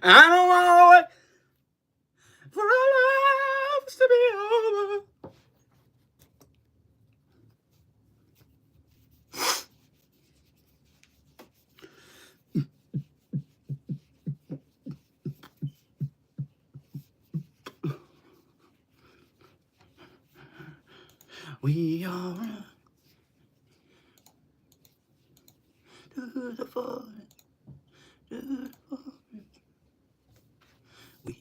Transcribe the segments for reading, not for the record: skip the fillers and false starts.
I don't want to wait for our lives to be over. We are to the forest, to the forest.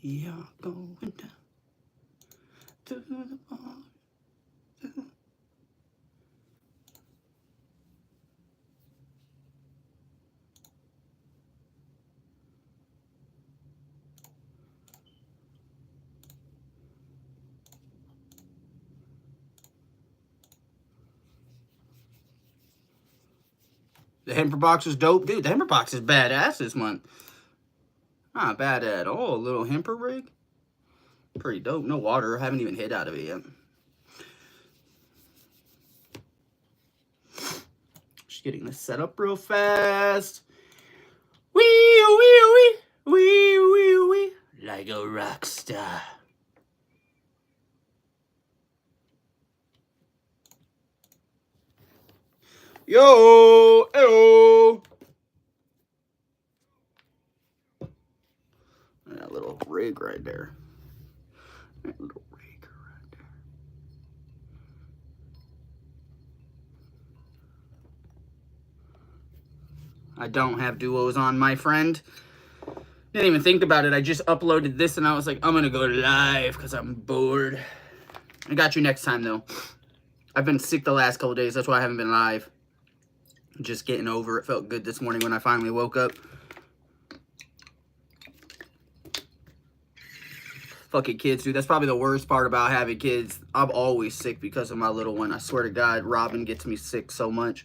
We are going down to the forest. The hamper box is dope. Dude, the hamper box is badass this month. Not bad at all. A little hamper rig. Pretty dope. No water. Haven't even hit out of it yet. Just getting this set up real fast. Wee, wee, wee, wee, wee, wee. Like a rock star. Yo, eyo. That little rig right there. That little rig right there. I don't have duos on, my friend. Didn't even think about it. I just uploaded this and I was like, I'm gonna go live because I'm bored. I got you next time though. I've been sick the last couple days. That's why I haven't been live. Just getting over it. Felt good this morning when I finally woke up. Fucking kids, dude. That's probably the worst part about having kids. I'm always sick because of my little one. I swear to God, Robin gets me sick so much.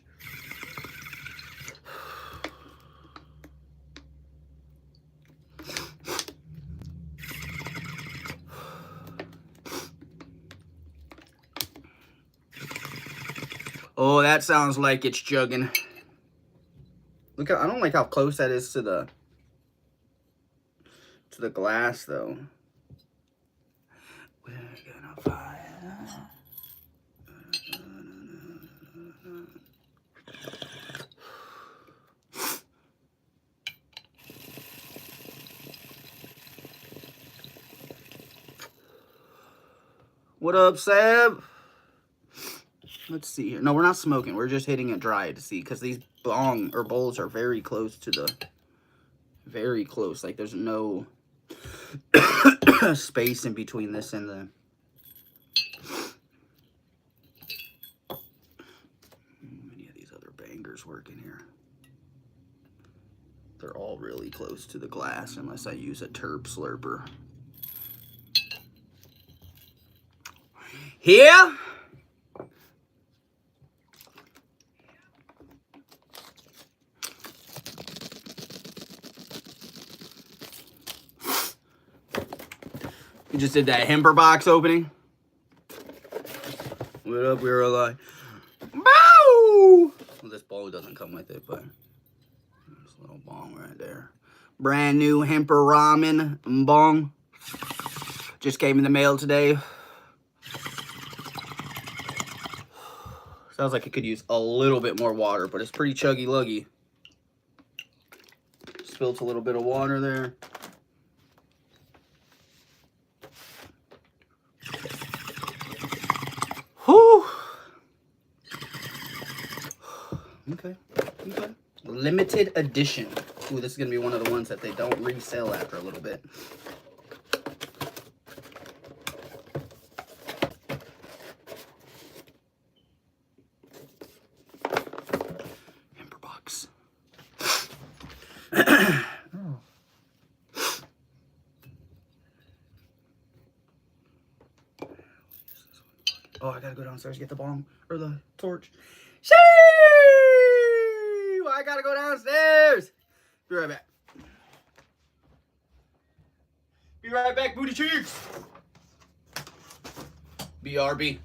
Oh, that sounds like it's jugging. Look, I don't like how close that is to the glass, though. We're gonna fire. What up, Sab? Let's see here. No, we're not smoking. We're just hitting it dry to see, because these bong or bowls are very close to the... Very close. Like, there's no space in between this and the... Any of these other bangers working here? They're all really close to the glass unless I use a terp slurper. Here... We just did that hamper box opening. What up, we were like, bow! Well, this bowl doesn't come with it, but this little bong right there. Brand new hamper ramen bong. Just came in the mail today. Sounds like it could use a little bit more water, but it's pretty chuggy-luggy. Spilled a little bit of water there. Whew. Okay. Limited edition. Ooh, this is going to be one of the ones that they don't resell after a little bit. Hamper box. Oh, I gotta go downstairs to get the bong or the torch. Shoo! I gotta go downstairs. Be right back. Be right back, booty cheeks. BRB.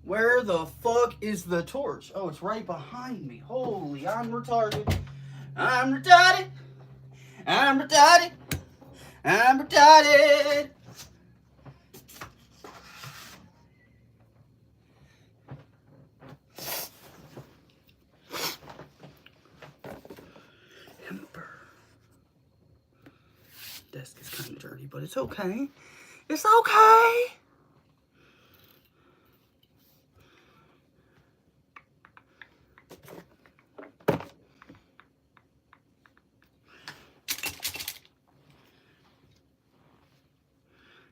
Where the fuck is the torch? Oh, it's right behind me. Holy, I'm retarded. I'm retarded. I'm retarded. I'm retarded. Desk is kind of dirty, but it's okay. It's okay.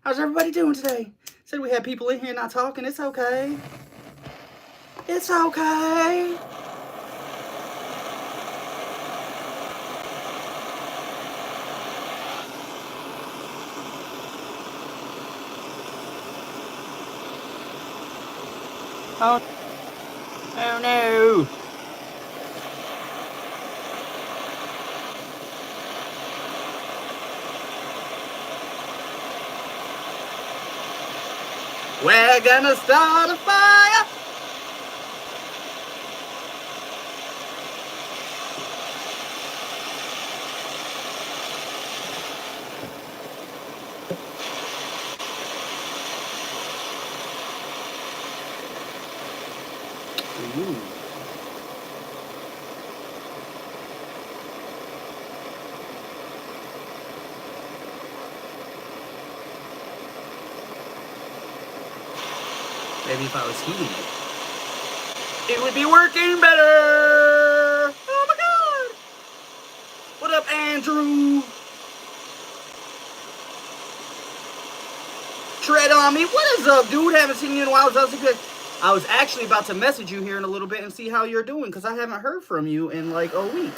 How's everybody doing today? Said we had people in here not talking. It's okay. It's okay. Oh, oh no. We're gonna start a fire. Ooh. Maybe if I was heating it would be working better. Oh my god. What up, Andrew? Tread on me. What is up, dude? Haven't seen you in a while. I was actually about to message you here in a little bit and see how you're doing, because I haven't heard from you in like a week.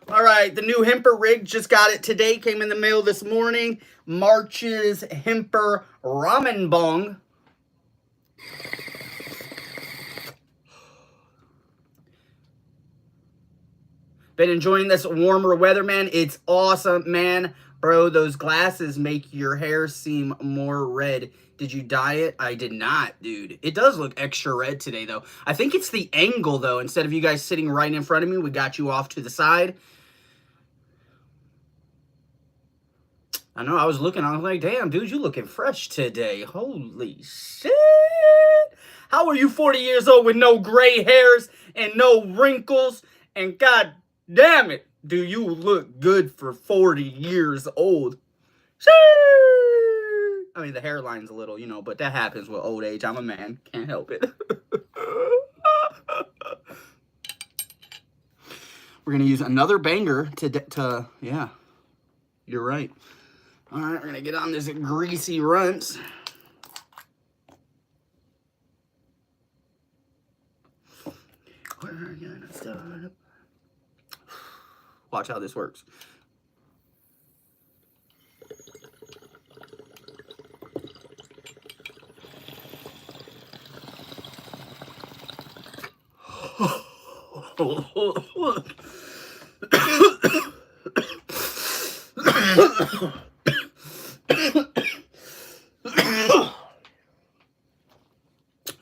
All right, the new Hemper rig, just got it today, came in the mail this morning. March's Hemper Ramen Bong. Been enjoying this warmer weather, man. It's awesome, man. Bro, those glasses make your hair seem more red. Did you dye it? I did not, dude. It does look extra red today, though. I think it's the angle, though. Instead of you guys sitting right in front of me, we got you off to the side. I know, I was looking, I was like, damn, dude, you looking fresh today. Holy shit. How are you 40 years old with no gray hairs and no wrinkles? And god damn it, do you look good for 40 years old. I mean, the hairline's a little, you know, but that happens with old age. I'm a man. Can't help it. We're going to use another banger to, yeah, you're right. All right, we're going to get on this greasy runts. We're going to start. Watch how this works.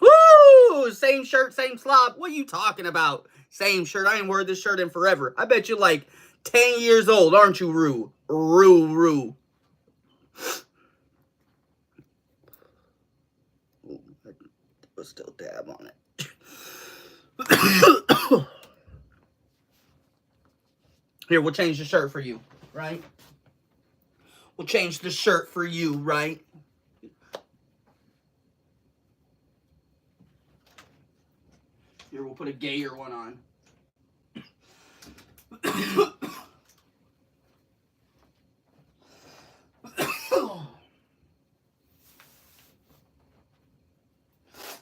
Woo! Same shirt, same slop. What are you talking about? Same shirt. I ain't worn this shirt in forever. I bet you're like 10 years old, aren't you, Rue? Rue. Ooh, I still dab on it. Here, we'll change the shirt for you, right? We'll change the shirt for you, right? Here, we'll put a gayer one on.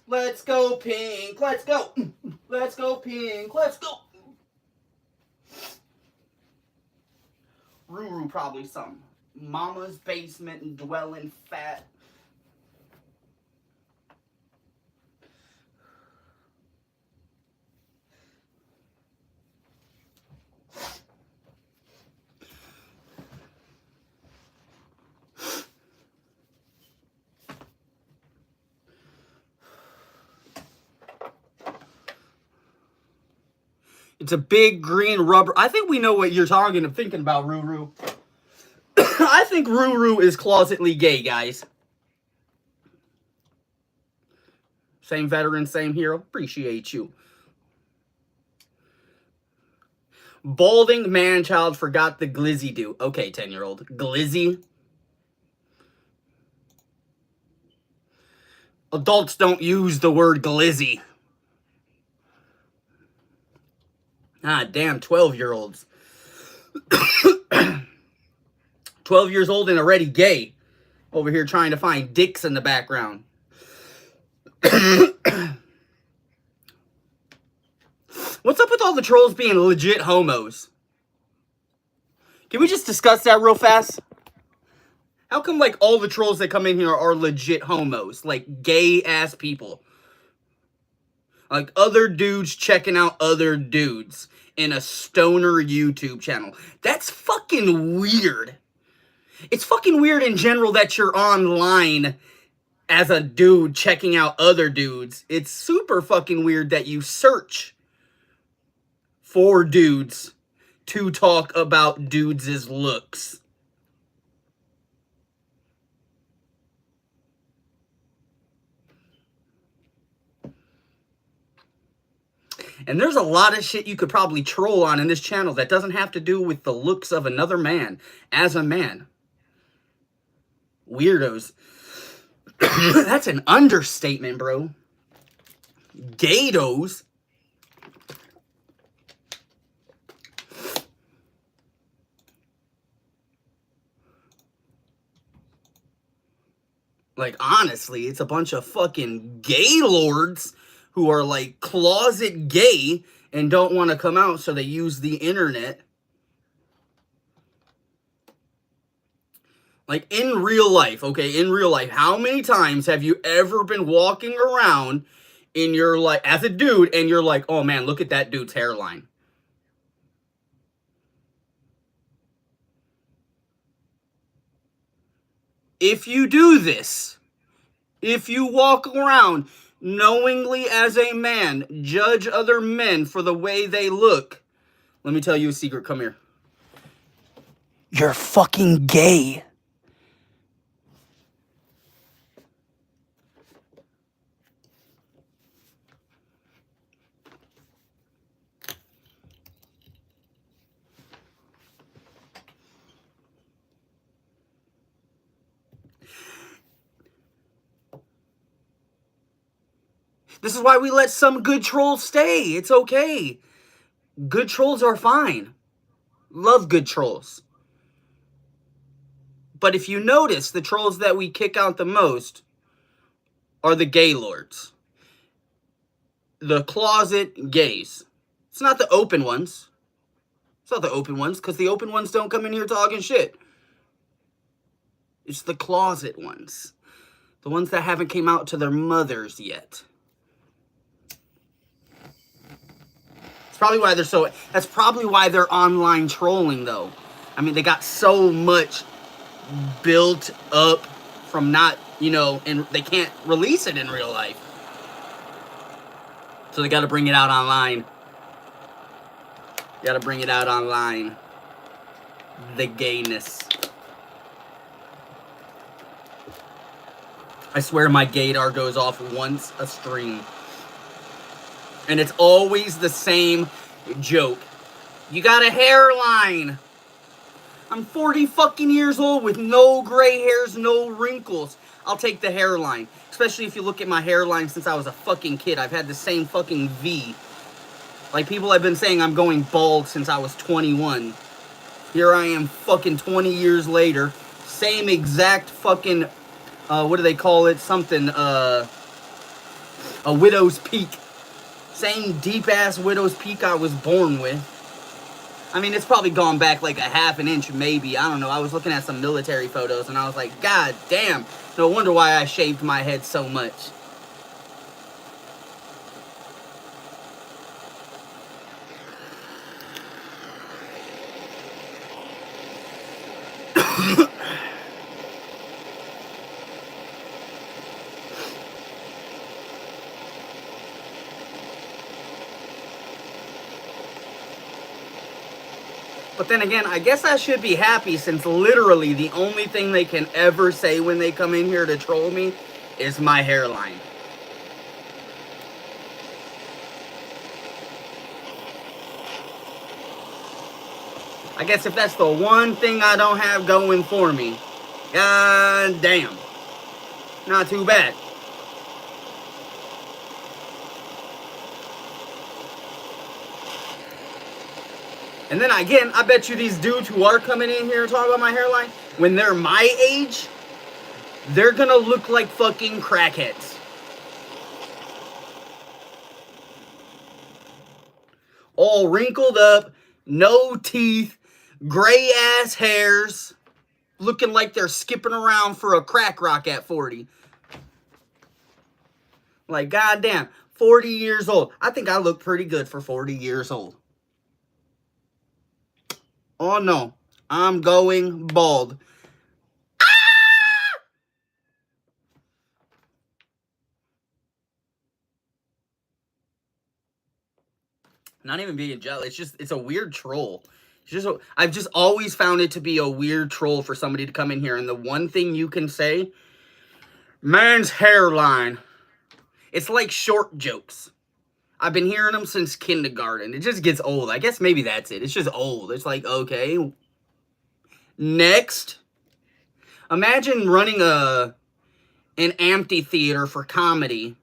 Let's go pink. Let's go. Let's go pink. Let's go. Ruru probably some mama's basement and dwelling fat. It's a big green rubber. I think we know what you're thinking about, Ruru. I think Ruru is closetly gay, guys. Same veteran, same hero. Appreciate you. Balding man-child forgot the glizzy do. Okay, 10-year-old. Glizzy? Adults don't use the word glizzy. Ah, damn, 12-year-olds. 12 years old and already gay. Over here trying to find dicks in the background. What's up with all the trolls being legit homos? Can we just discuss that real fast? How come, like, all the trolls that come in here are legit homos? Like, gay-ass people. Like, other dudes checking out other dudes in a stoner YouTube channel. That's fucking weird. It's fucking weird in general that you're online as a dude checking out other dudes. It's super fucking weird that you search for dudes to talk about dudes' looks. And there's a lot of shit you could probably troll on in this channel that doesn't have to do with the looks of another man as a man. Weirdos. That's an understatement, bro. Gatos. Like, honestly, it's a bunch of fucking gay lords who are, like, closet gay and don't want to come out, so they use the internet. Like, in real life, okay, in real life, how many times have you ever been walking around in your, like, as a dude, and you're like, oh, man, look at that dude's hairline. If you do this, if you walk around knowingly as a man, judge other men for the way they look, let me tell you a secret. Come here. You're fucking gay. This is why we let some good trolls stay. It's okay. Good trolls are fine. Love good trolls. But if you notice, the trolls that we kick out the most are the gay lords. The closet gays. It's not the open ones. It's not the open ones, because the open ones don't come in here talking shit. It's the closet ones. The ones that haven't came out to their mothers yet. Probably why they're so. That's probably why they're online trolling, though. I mean, they got so much built up from not, you know, and they can't release it in real life, so they got to bring it out online. Got to bring it out online. The gayness. I swear my gaydar goes off once a stream. And it's always the same joke. You got a hairline. I'm 40 fucking years old with no gray hairs, no wrinkles. I'll take the hairline. Especially if you look at my hairline since I was a fucking kid. I've had the same fucking V. Like, people have been saying I'm going bald since I was 21. Here I am fucking 20 years later. Same exact fucking, what do they call it? Something, A widow's peak. Same deep-ass widow's peak I was born with. I mean, it's probably gone back like a half an inch, maybe. I don't know. I was looking at some military photos, and I was like, God damn. No wonder why I shaved my head so much. But then again, I guess I should be happy since literally the only thing they can ever say when they come in here to troll me is my hairline. I guess if that's the one thing I don't have going for me, god damn. Not too bad. And then again, I bet you these dudes who are coming in here and talking about my hairline, when they're my age, they're gonna look like fucking crackheads. All wrinkled up, no teeth, gray ass hairs, looking like they're skipping around for a crack rock at 40. Like, goddamn, 40 years old. I think I look pretty good for 40 years old. Oh no, I'm going bald. Ah! Not even being jealous. It's a weird troll. I've just always found it to be a weird troll for somebody to come in here. And the one thing you can say, man's hairline. It's like short jokes. I've been hearing them since kindergarten. It just gets old. I guess maybe that's it. It's just old. It's like, okay. Next. Imagine running an amphitheater for comedy,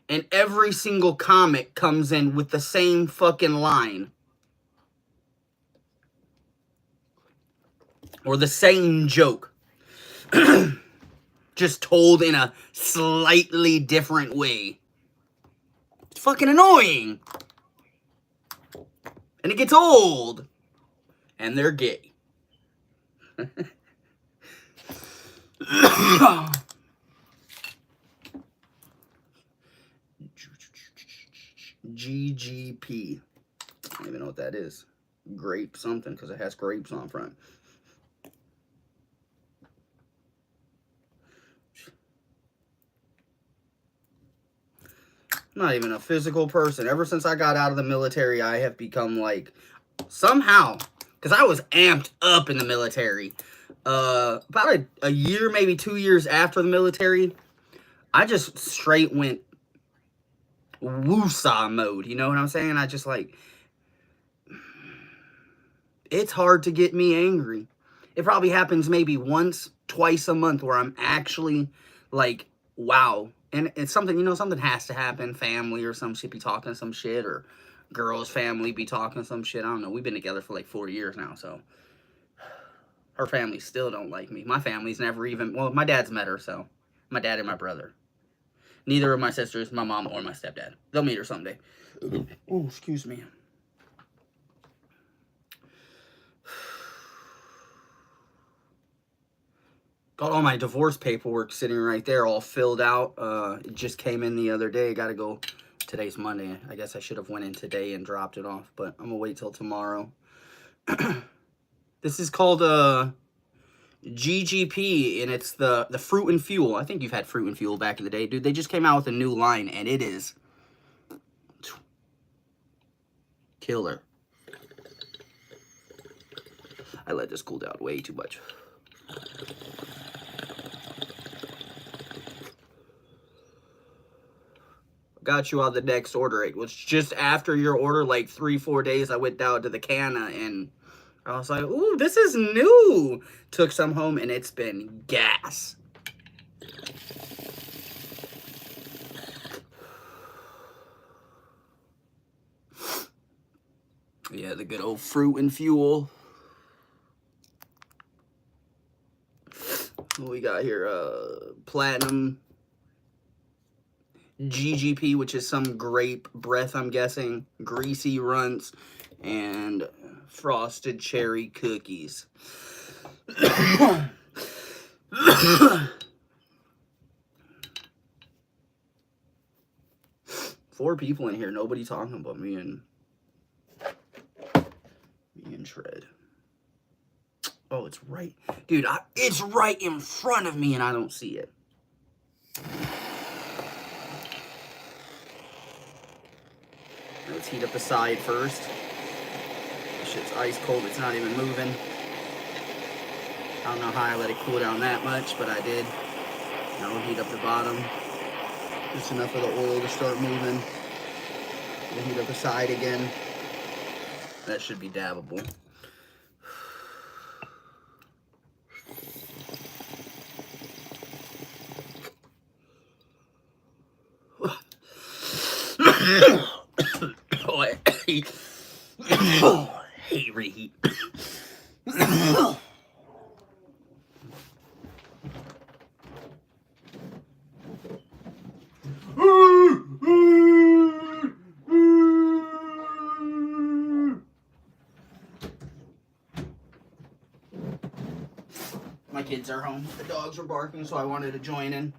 and every single comic comes in with the same fucking line. Or the same joke. Just told in a slightly different way. It's fucking annoying. And it gets old. And they're gay. GGP. I don't even know what that is. Grape something, because it has grapes on front. I'm not even a physical person. Ever since I got out of the military, I have become like, somehow, because I was amped up in the military. About a year, maybe 2 years after the military, I just straight went woosah mode. You know what I'm saying? I just like, it's hard to get me angry. It probably happens maybe once, twice a month where I'm actually like, wow. And it's something, you know, something has to happen. Family or some shit be talking some shit, or girl's family be talking some shit. I don't know. We've been together for like 4 years now, so her family still don't like me. My family's never even, well, my dad's met her, so my dad and my brother. Neither of my sisters, my mom or my stepdad. They'll meet her someday. Oh, excuse me. Got all my divorce paperwork sitting right there, all filled out. It just came in the other day. Got to go. Today's Monday. I guess I should have went in today and dropped it off, but I'm gonna wait till tomorrow. This is called GGP, and it's the Fruit and Fuel. I think you've had Fruit and Fuel back in the day, dude. They just came out with a new line, and it is killer. I let this cool down way too much. Got you on the next order. It was just after your order, like 3-4 days. I went down to the Canna and I was like, ooh, this is new. Took some home and it's been gas. Yeah, the good old Fruit and Fuel. What we got here? Platinum. GGP, which is some grape breath, I'm guessing, greasy runts, and frosted cherry cookies. 4 people in here, nobody talking but me and Shred. Oh, it's right. Dude, it's right in front of me and I don't see it. Let's heat up the side first. This shit's ice cold. It's not even moving. I don't know how I let it cool down that much, but I did. Now we'll heat up the bottom. Just enough of the oil to start moving. We'll heat up the side again. That should be dabbable. Oh, I hate reheat. My kids are home. The dogs were barking, so I wanted to join in.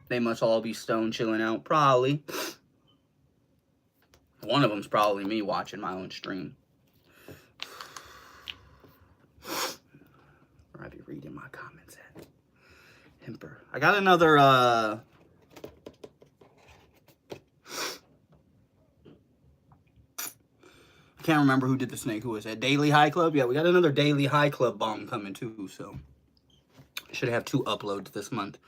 They must all be stoned, chilling out. Probably. One of them's probably me watching my own stream. Or I'd be reading my comments at Hemper. I got another, I can't remember who did the snake. Who was that? Daily High Club? Yeah, we got another Daily High Club bomb coming too, so. Should have 2 uploads this month.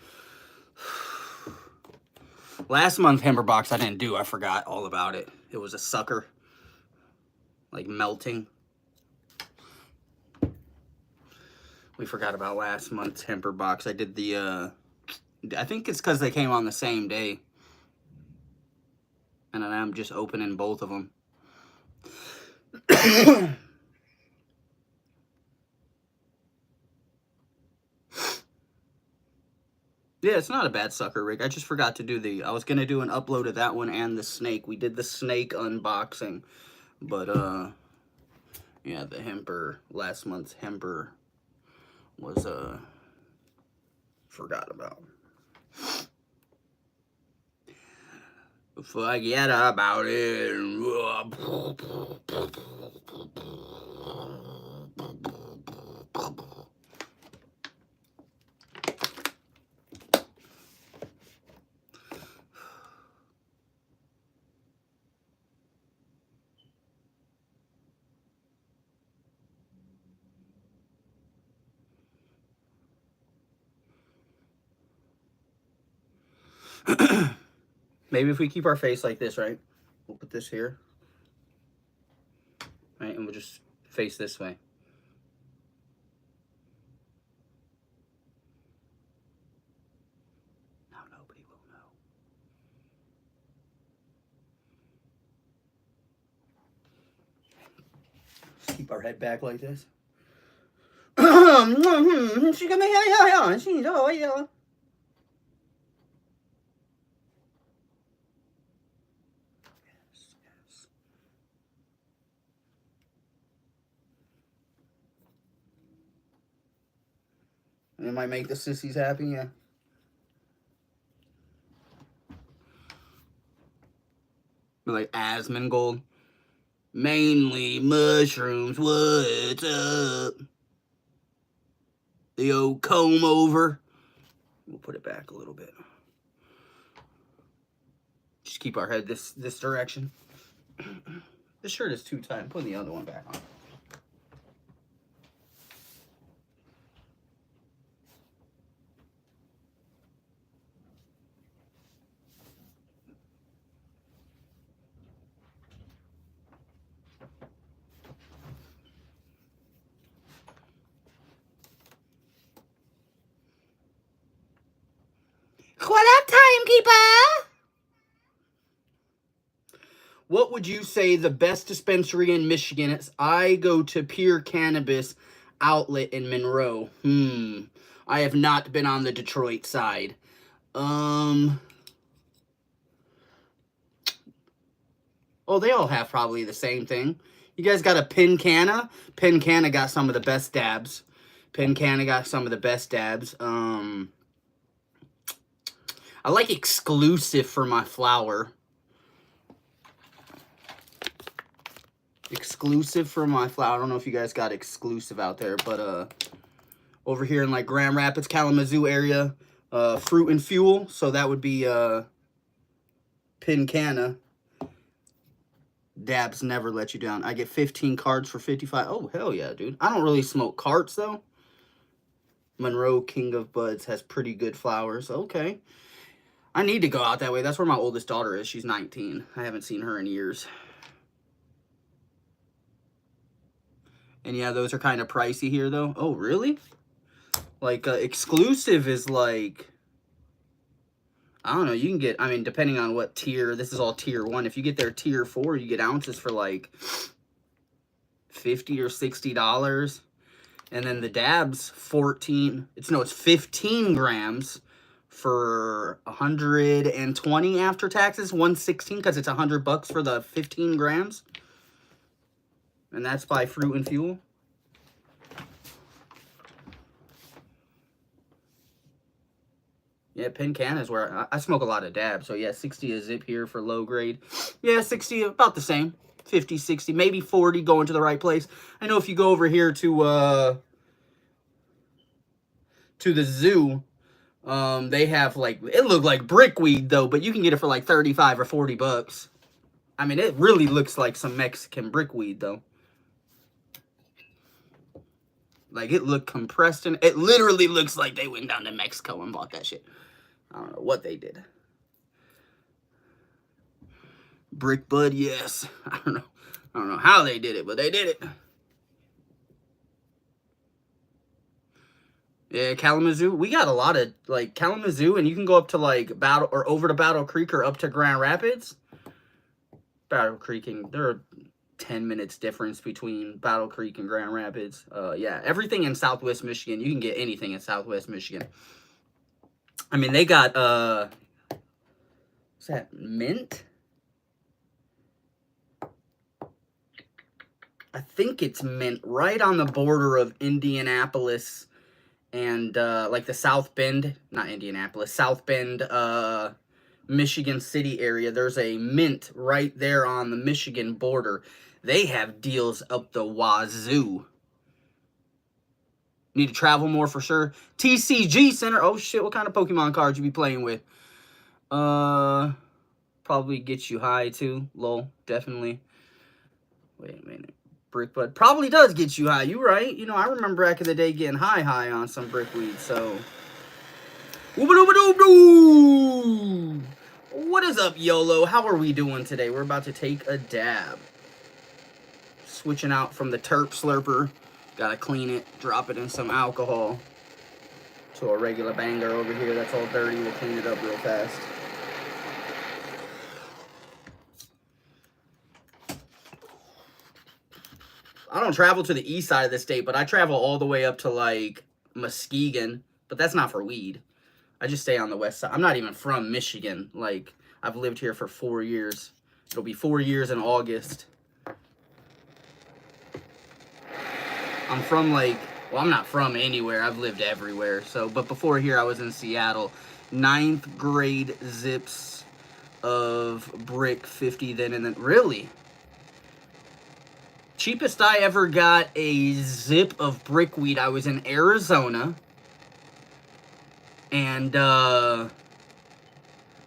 Last month, Hemper Box, I didn't do. I forgot all about it. It was a sucker. Like melting. We forgot about last month's Hemper Box. I did the, I think it's because they came on the same day. And then I'm just opening both of them. Yeah, it's not a bad sucker rig. I just forgot to do I was going to do an upload of that one and the snake. We did the snake unboxing. But, yeah, the Hemper, last month's Hemper was, forgot about. Forget about it. Maybe if we keep our face like this, right? We'll put this here. Right, and we'll just face this way. Now nobody will know. Just keep our head back like this. It might make the sissies happy, yeah. Like Asmongold. Mainly mushrooms, what's up? The old comb over. We'll put it back a little bit. Just keep our head this direction. This shirt is too tight. I'm putting the other one back on. What up, timekeeper? What would you say the best dispensary in Michigan is? I go to Pure Cannabis Outlet in Monroe. I have not been on the Detroit side. Oh, they all have probably the same thing. You guys got a Pincanna? Pincanna got some of the best dabs. Pincanna got some of the best dabs. I like Exclusive for my flower. Exclusive for my flower. I don't know if you guys got Exclusive out there, but over here in like Grand Rapids, Kalamazoo area, Fruit and Fuel. So that would be Pincanna. Dabs never let you down. I get 15 cards for 55. Oh, hell yeah, dude. I don't really smoke carts, though. Monroe King of Buds has pretty good flowers. Okay. I need to go out that way. That's where my oldest daughter is. She's 19. I haven't seen her in years. And yeah, those are kind of pricey here, though. Oh, really? Like, Exclusive is like... I don't know, you can get, I mean, depending on what tier, this is all tier 1. If you get their tier 4, you get ounces for like $50 or $60. And then the dabs, it's 15 grams for 120 after taxes, 116 because it's $100 for the 15 grams. And that's by Fruit and Fuel. Yeah, Pincanna is where I smoke a lot of dabs. So, yeah, 60 a zip here for low grade. Yeah, 60, about the same. 50, 60, maybe 40 going to the right place. I know if you go over here to the zoo, they have, like, it looked like brickweed, though, but you can get it for, like, 35 or 40 bucks. I mean, it really looks like some Mexican brickweed, though. Like, it looked compressed, and it literally looks like they went down to Mexico and bought that shit. I don't know what they did. Brick bud, yes. I don't know how they did it, but they did it. Yeah, Kalamazoo. We got a lot of, like, Kalamazoo, and you can go up to, like, over to Battle Creek or up to Grand Rapids. Battle Creek, and there are 10 minutes difference between Battle Creek and Grand Rapids. Yeah, everything in Southwest Michigan. You can get anything in Southwest Michigan. I mean, they got, what's that, mint? I think it's mint, right on the border of Indianapolis and, like, the South Bend, not Indianapolis, South Bend, Michigan City area. There's a mint right there on the Michigan border. They have deals up the wazoo. Need to travel more for sure. TCG Center. Oh, shit. What kind of Pokemon cards you be playing with? Probably gets you high, too. Lol. Definitely. Wait a minute. Brickbud. Probably does get you high. You right. You know, I remember back in the day getting high on some brickweed, so... What is up, YOLO? How are we doing today? We're about to take a dab. Switching out from the terp slurper. Gotta clean it, drop it in some alcohol. To a regular banger over here that's all dirty. We'll clean it up real fast. I don't travel to the east side of the state, but I travel all the way up to, like, Muskegon. But that's not for weed. I just stay on the west side. I'm not even from Michigan. Like, I've lived here for 4 years. It'll be 4 years in August. I'm from, like, well, I'm not from anywhere. I've lived everywhere. So, but before here, I was in Seattle. 9th grade zips of brick 50 then and then. Really? Cheapest I ever got a zip of brickweed, I was in Arizona. And,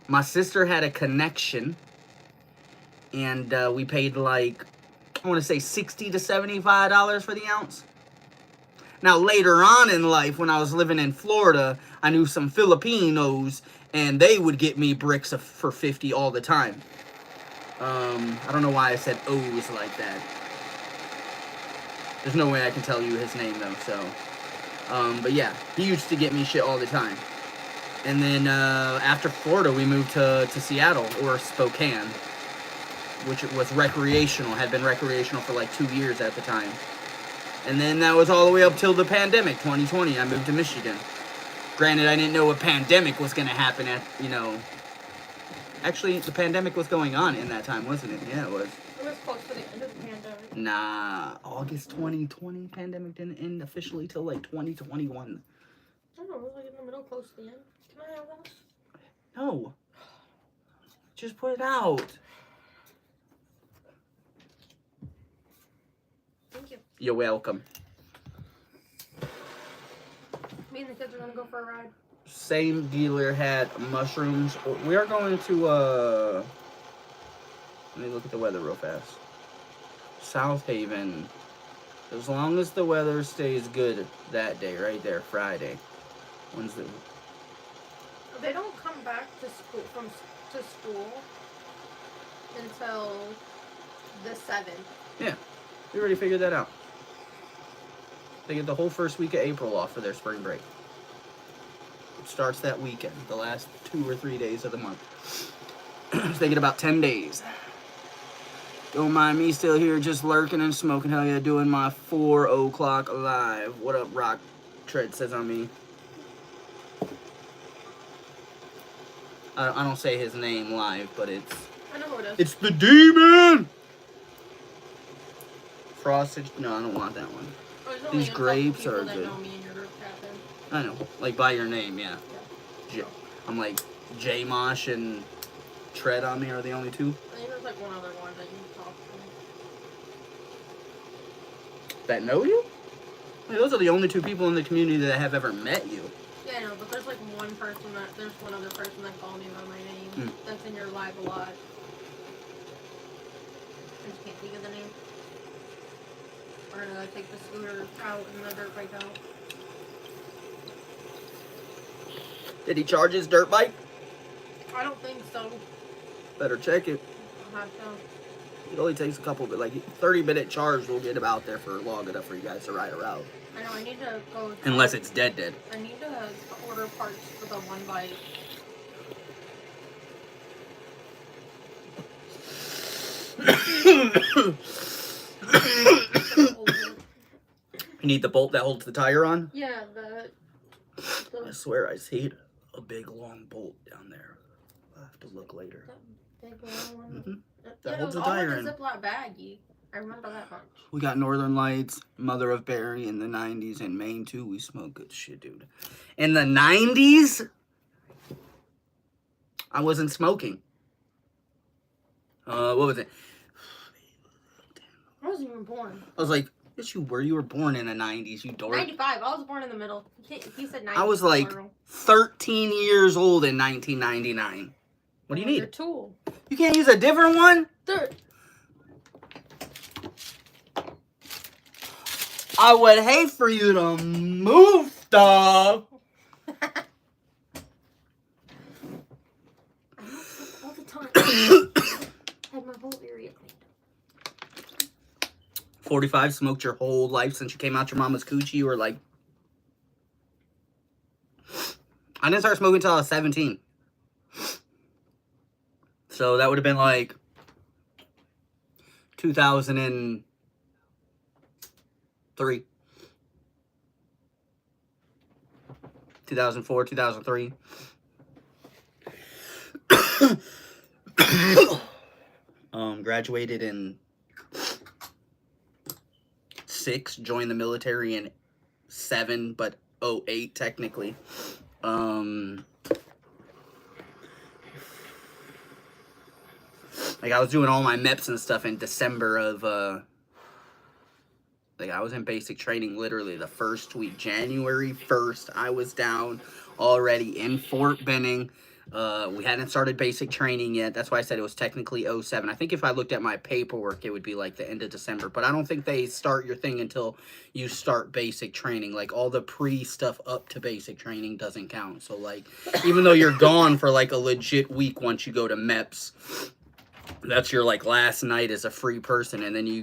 my sister had a connection. And, we paid, like, I want to say $60 to $75 for the ounce. Now, later on in life, when I was living in Florida, I knew some Filipinos, and they would get me bricks for $50 all the time. I don't know why I said O's like that. There's no way I can tell you his name, though, so. But yeah, he used to get me shit all the time. And then, after Florida, we moved to Seattle, or Spokane. which it was recreational, had been recreational for like 2 years at the time. And then that was all the way up till the pandemic, 2020. I moved to Michigan. Granted, I didn't know a pandemic was going to happen at, you know... Actually, the pandemic was going on in that time, wasn't it? Yeah, it was. It was close to the end of the pandemic. Nah, August 2020 pandemic didn't end officially till like 2021. I don't know, it was like in the middle, close to the end. Can I have that? No. Just put it out. Thank you. You're welcome. Me and the kids are gonna go for a ride. Same dealer had mushrooms. We are going to, let me look at the weather real fast. South Haven. As long as the weather stays good that day, right there, Friday. When's the... They don't come back to school to school until the 7th. Yeah, we already figured that out. They get the whole first week of April off for their spring break. It starts that weekend, the last 2 or 3 days of the month. So they get about 10 days. Don't mind me still here just lurking and smoking. Hell yeah, doing my 4 o'clock live. What up, Rock Tread says on me. I don't say his name live, but it's... I know who it is. It's the Demon! Frosted... No, I don't want that one. These grapes are good. I know. Like, by your name, yeah. I'm like, J-Mosh and Tread on me are the only two. I think there's like one other one that you talk to. That know you? I mean, those are the only 2 people in the community that have ever met you. Yeah, I know, but there's like one other person that called me by my name. That's in your live a lot. I just can't think of the name. We're gonna take the scooter out and the dirt bike out. Did he charge his dirt bike? I don't think so. Better check it. I'll have to. It only takes a couple, but like 30-minute charge will get him out there for long enough for you guys to ride around. I know, I need to go... Unless it's dead. I need to order parts for the one bike. You need the bolt that holds the tire on? Yeah, I swear I see a big long bolt down there. I'll have to look later. That big long one? That holds the tire in. It was all in a Ziploc baggie. I remember that much. We got Northern Lights, Mother of Berry in the 90s. In Maine, too, we smoke good shit, dude. In the 90s? I wasn't smoking. What was it? I wasn't even born. I was like, yes, you were. You were born in the 90s, you dork. 95. I was born in the middle. He said 90. I was like 13 years old in 1999. What do you need? Your tool. You can't use a different one? I would hate for you to move stuff. All the time. Had my whole area cleaned up. 45, smoked your whole life since you came out your mama's coochie. You were like... I didn't start smoking until I was 17. So that would have been like 2003. 2004, 2003. Graduated in 6, joined the military in 7, but 08 technically. Like, I was doing all my MEPs and stuff in December of, like, I was in basic training literally the first week. January 1st, I was down already in Fort Benning. We hadn't started basic training yet. That's why I said it was technically 07. I think if I looked at my paperwork, it would be like the end of December. But I don't think they start your thing until you start basic training. Like, all the pre-stuff up to basic training doesn't count. So, like, even though you're gone for, like, a legit week once you go to MEPS, that's your, like, last night as a free person. And then you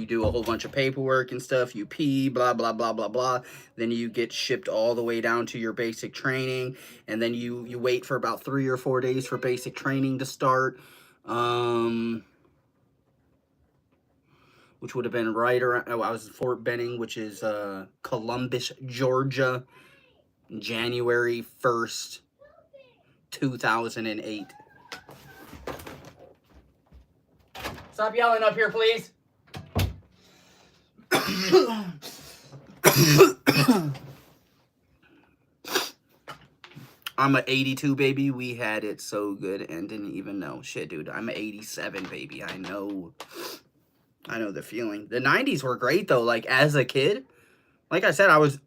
do a whole bunch of paperwork and stuff. You pee, blah, blah, blah, blah, blah. Then you get shipped all the way down to your basic training. And then you wait for about 3 or 4 days for basic training to start. And which would have been right around, I was in Fort Benning, which is Columbus, Georgia, January 1st, 2008. Stop yelling up here, please. I'm a 82 baby. We had it so good and didn't even know. Shit, dude. I'm a 87 baby. I know the feeling. The 90s were great though. Like as a kid, like I said, I was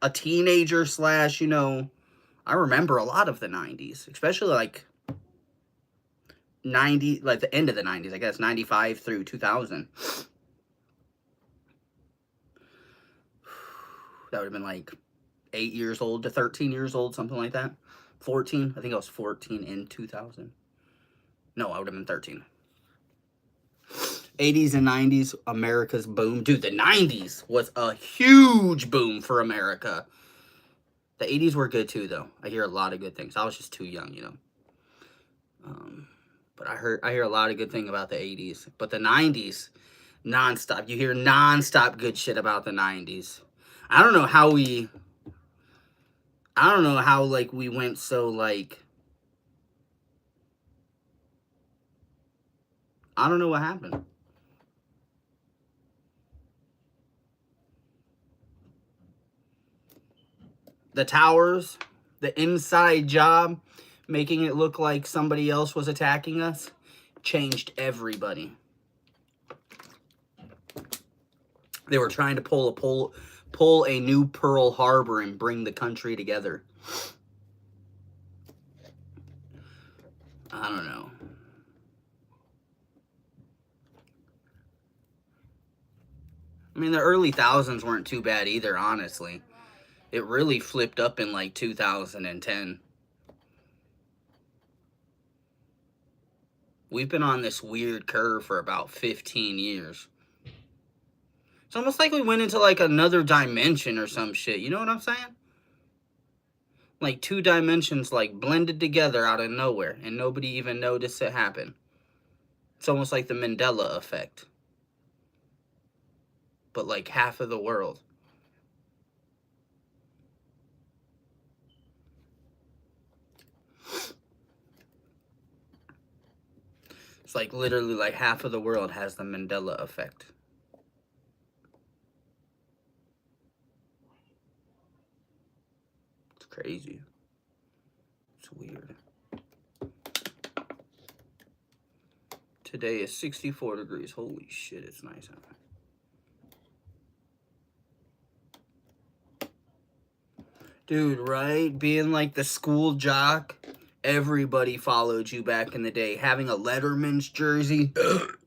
a teenager slash, you know, I remember a lot of the 90s, especially like 90, like the end of the 90s, I guess, 95 through 2000. That would have been like 8 years old to 13 years old, something like that. 14. I think I was 14 in 2000. No, I would have been 13. 80s and 90s, America's boom. Dude, the 90s was a huge boom for America. The 80s were good too, though. I hear a lot of good things. I was just too young, you know. But I hear a lot of good things about the 80s. But the 90s, nonstop. You hear nonstop good shit about the 90s. I don't know how like we went so like, I don't know what happened. The towers, the inside job, making it look like somebody else was attacking us, changed everybody. They were trying to pull a new Pearl Harbor and bring the country together. I don't know. I mean, the early thousands weren't too bad either, honestly. It really flipped up in like 2010. We've been on this weird curve for about 15 years. It's almost like we went into like another dimension or some shit. You know what I'm saying? Like two dimensions like blended together out of nowhere and nobody even noticed it happen. It's almost like the Mandela effect. But like half of the world. It's like literally like half of the world has the Mandela effect. It's crazy. It's weird. Today is 64 degrees. Holy shit, it's nice out. Dude, right? Being like the school jock, everybody followed you back in the day. Having a Letterman's jersey,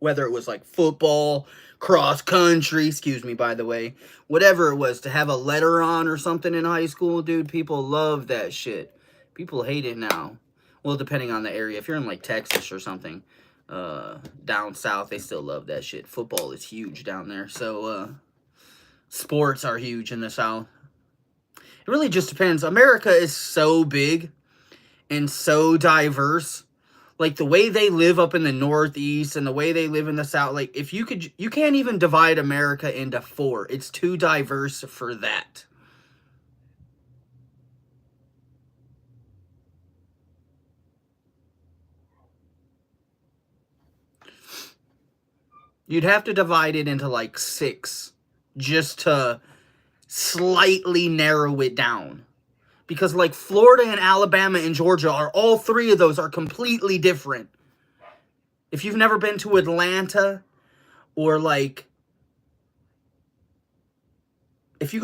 whether it was like football, cross country, excuse me, by the way, whatever it was, to have a letter on or something in high school, dude, people love that shit. People hate it now. Well, depending on the area. If you're in like Texas or something, down south, they still love that shit. Football is huge down there. So, sports are huge in the South. It really just depends. America is so big and so diverse. Like the way they live up in the Northeast and the way they live in the South. Like if you could, you can't even divide America into 4. It's too diverse for that. You'd have to divide it into like 6 just to slightly narrow it down. Because like Florida and Alabama and Georgia are, all 3 of those are completely different. If you've never been to Atlanta or like, if you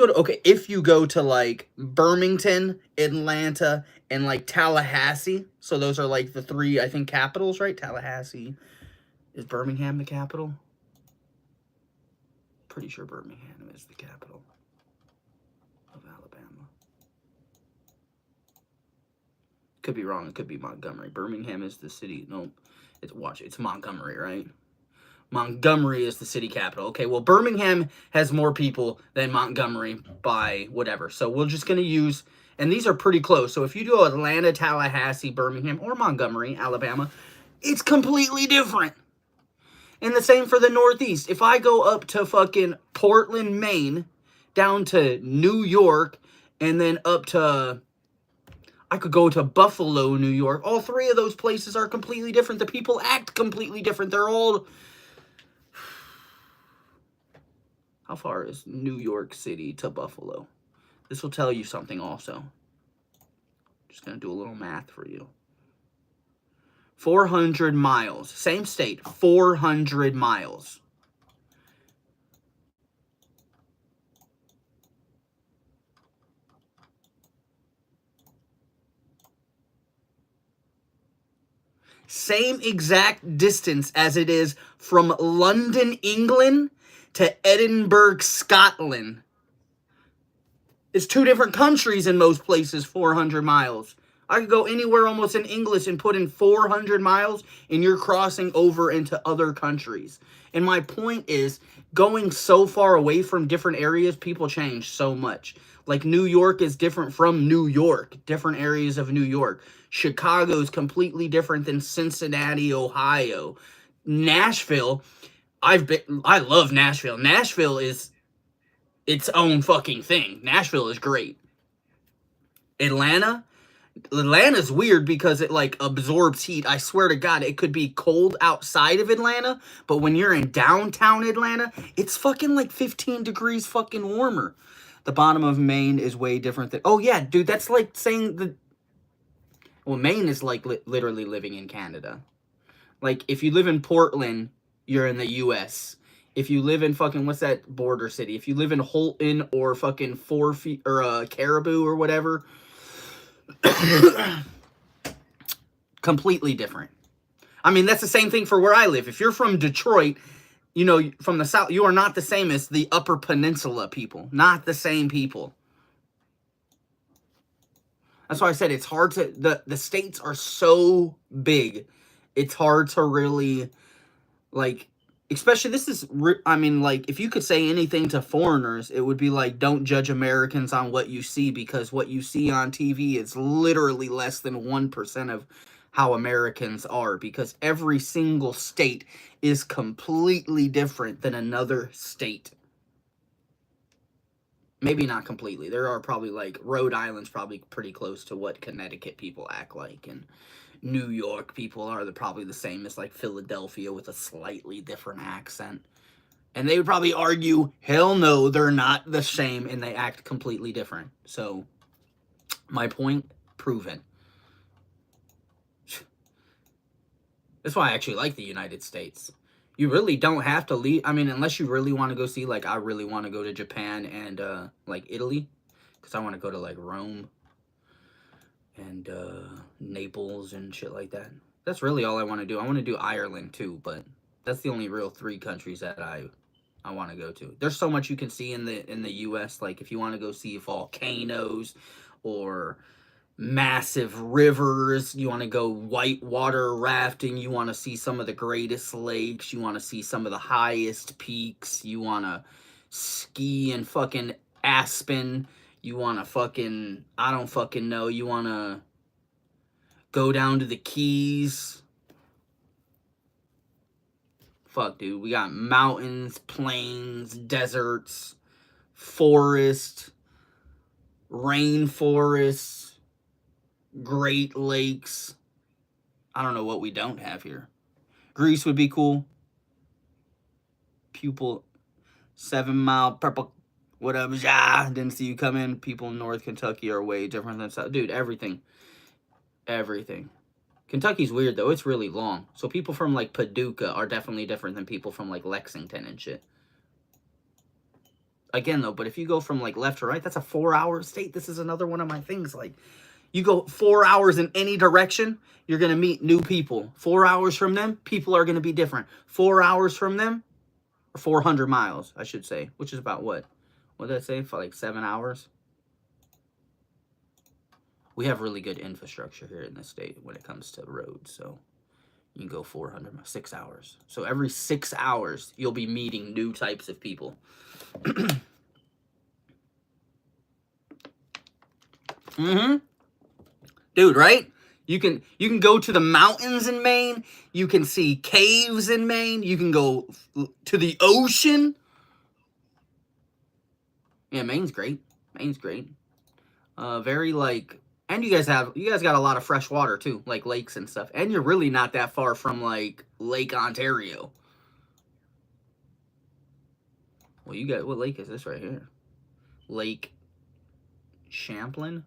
go to like Birmingham, Atlanta, and like Tallahassee, so those are like the 3, I think, capitals, right? Tallahassee. Is Birmingham the capital? Pretty sure Birmingham is the capital of Alabama. Could be wrong. It could be Montgomery. Birmingham is the city. No, it's Montgomery, right? Montgomery is the city capital. Okay, well, Birmingham has more people than Montgomery by whatever. So we're just going to use, and these are pretty close. So if you do Atlanta, Tallahassee, Birmingham, or Montgomery, Alabama, it's completely different. And the same for the Northeast. If I go up to fucking Portland, Maine, down to New York, and then up to, I could go to Buffalo, New York. All three of those places are completely different. The people act completely different. They're all... How far is New York City to Buffalo? This will tell you something also. Just going to do a little math for you. 400 miles. Same state. 400 miles. Same exact distance as it is from London, England to Edinburgh, Scotland. It's two different countries in most places, 400 miles. I could go anywhere almost in English and put in 400 miles, and you're crossing over into other countries. And my point is, going so far away from different areas, people change so much. Like, New York is different from New York, different areas of New York. Chicago is completely different than Cincinnati, Ohio. Nashville, I love Nashville. Nashville is its own fucking thing. Nashville is great. Atlanta's weird because it, like, absorbs heat. I swear to God, it could be cold outside of Atlanta, but when you're in downtown Atlanta, it's fucking like 15 degrees fucking warmer. The bottom of Maine is way different than... Oh, yeah, dude, that's like saying the... Well, Maine is like literally living in Canada. Like, if you live in Portland, you're in the U.S. If you live in fucking... What's that border city? If you live in Holton or fucking Caribou or whatever... Completely different. I mean, that's the same thing for where I live. If you're from Detroit, you know, from the South, you are not the same as the Upper Peninsula people. Not the same people. That's why I said it's hard to... The states are so big. It's hard to really, like... Especially, this is... I mean, like, if you could say anything to foreigners, it would be like, don't judge Americans on what you see, because what you see on TV is literally less than 1% of how Americans are, because every single state is completely different than another state. Maybe not completely. There are probably, like, Rhode Island's probably pretty close to what Connecticut people act like, and New York people are probably the same as, like, Philadelphia with a slightly different accent. And they would probably argue, hell no, they're not the same, and they act completely different. So, my point, proven. That's why I actually like the United States. You really don't have to leave. I mean, unless you really want to go see, like, I really want to go to Japan and, like, Italy. Because I want to go to, like, Rome and Naples and shit like that. That's really all I want to do. I want to do Ireland, too, but that's the only real 3 countries that I want to go to. There's so much you can see in the U.S. Like, if you want to go see volcanoes or massive rivers, you want to go whitewater rafting, you want to see some of the greatest lakes, you want to see some of the highest peaks, you want to ski in fucking Aspen, you want to fucking, I don't fucking know, you want to go down to the Keys. Fuck, dude, we got mountains, plains, deserts, forest, rainforests, Great Lakes. I don't know what we don't have here. Greece would be cool. Pupil, 7 Mile, purple, whatever. Yeah, didn't see you come in. People in North Kentucky are way different than South. Dude, everything. Everything. Kentucky's weird, though. It's really long. So people from, like, Paducah are definitely different than people from, like, Lexington and shit. Again, though, but if you go from, like, left to right, that's a 4-hour state. This is another one of my things, like... You go 4 hours in any direction, you're going to meet new people. 4 hours from them, people are going to be different. 4 hours from them, or 400 miles, I should say, which is about what? What did I say? For like 7 hours? We have really good infrastructure here in the state when it comes to roads, so you can go 400 miles, 6 hours. So every 6 hours, you'll be meeting new types of people. Mm-hmm. Dude, right? You can go to the mountains in Maine. You can see caves in Maine. You can go to the ocean. Yeah, Maine's great. Maine's great. Very like, and you guys got a lot of fresh water too, like lakes and stuff. And you're really not that far from like Lake Ontario. Well, you got, what lake is this right here? Lake Champlain?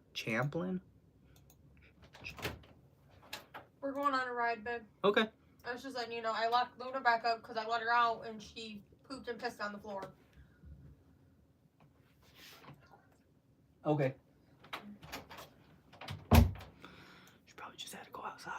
We're going on a ride, babe. Okay. I was just letting you know. I locked Luna back up because I let her out and she pooped and pissed on the floor. Okay. She probably just had to go outside.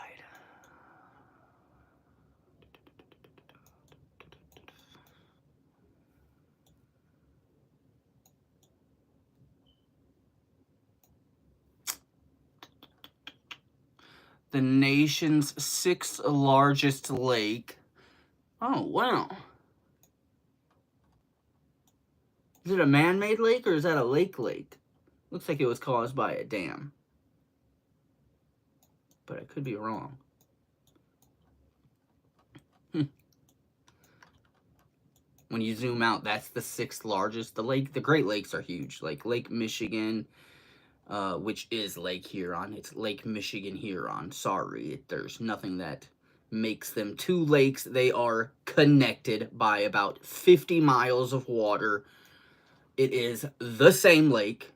The nation's 6th largest lake. Oh, wow. Is it a man-made lake or is that a lake? Looks like it was caused by a dam. But I could be wrong. When you zoom out, that's the 6th largest. The Great Lakes are huge. Like Lake Michigan, which is Lake Huron. It's Lake Michigan Huron. Sorry, there's nothing that makes them two lakes. They are connected by about 50 miles of water. It is the same lake,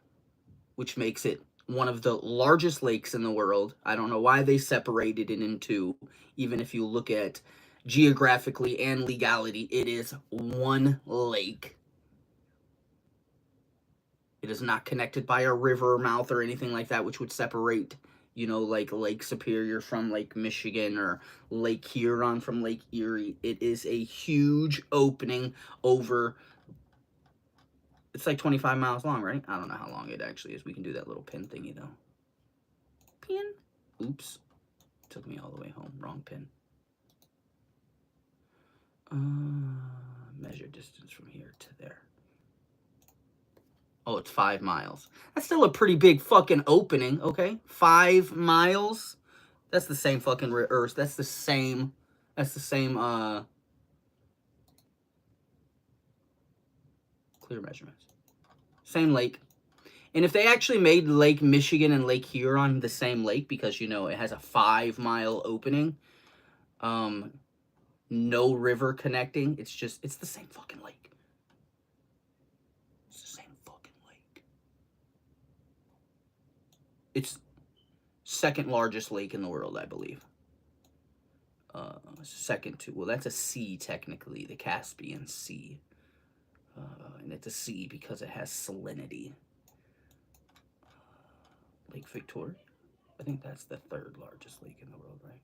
which makes it one of the largest lakes in the world. I don't know why they separated it in two. Even if you look at geographically and legality, it is one lake. It is not connected by a river mouth or anything like that, which would separate, you know, like Lake Superior from Lake Michigan or Lake Huron from Lake Erie. It is a huge opening over, it's like 25 miles long, right? I don't know how long it actually is. We can do that little pin thingy, though. Pin? Oops. Took me all the way home. Wrong pin. Measure distance from here to there. Oh, it's 5 miles. That's still a pretty big fucking opening, okay? 5 miles? That's the same fucking Earth. That's the same, clear measurements. Same lake. And if they actually made Lake Michigan and Lake Huron the same lake, because, you know, it has a 5-mile opening, no river connecting, it's the same fucking lake. It's the same fucking lake. It's 2nd largest lake in the world, I believe. Second to, well, that's a sea technically, the Caspian Sea. And it's a sea because it has salinity. Lake Victoria. I think that's the 3rd largest lake in the world, right?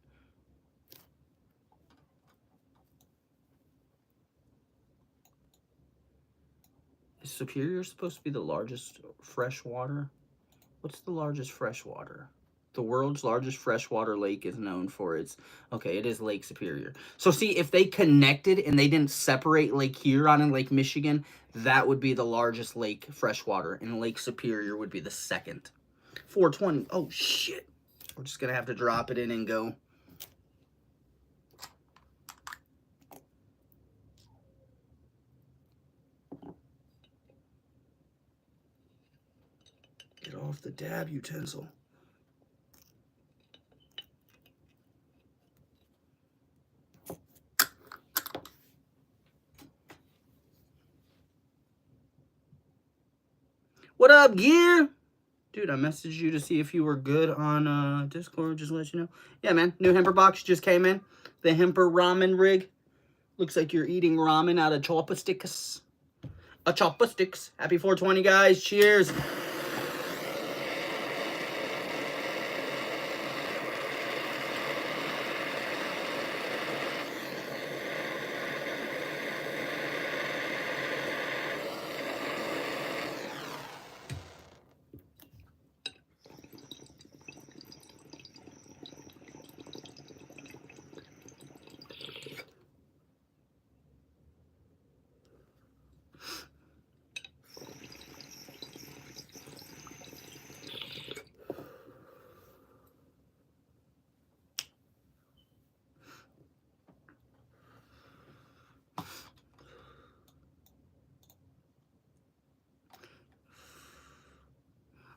Is Superior supposed to be the largest freshwater? What's the largest freshwater? The world's largest freshwater lake is known for its... Okay, it is Lake Superior. So see, if they connected and they didn't separate Lake Huron and Lake Michigan, that would be the largest lake freshwater, and Lake Superior would be the 2nd. 420. Oh, shit. We're just going to have to drop it in and go. Get off the dab utensil. What up, Gear? Dude, I messaged you to see if you were good on Discord, just to let you know. Yeah, man, new Hemper box just came in. The Hemper ramen rig. Looks like you're eating ramen out of chopsticks. Chopsticks. Happy 420, guys. Cheers.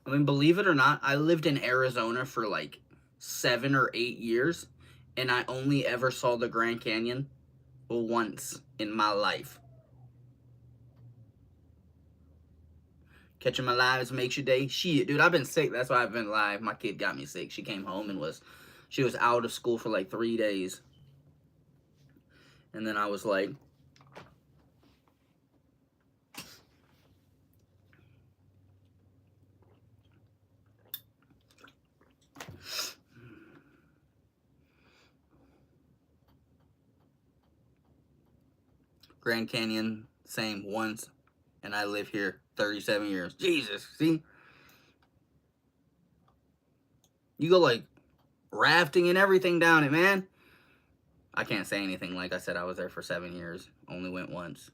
I mean, believe it or not, I lived in Arizona for like 7 or 8 years, and I only ever saw the Grand Canyon once in my life. Catching my lives makes your day. Shit, dude, I've been sick. That's why I've been live. My kid got me sick. She came home and she was out of school for like 3 days. And then I was like, Grand Canyon, same once, and I live here 37 years. Jesus, see? You go like rafting and everything down it, man. I can't say anything. Like I said, I was there for 7 years. Only went once.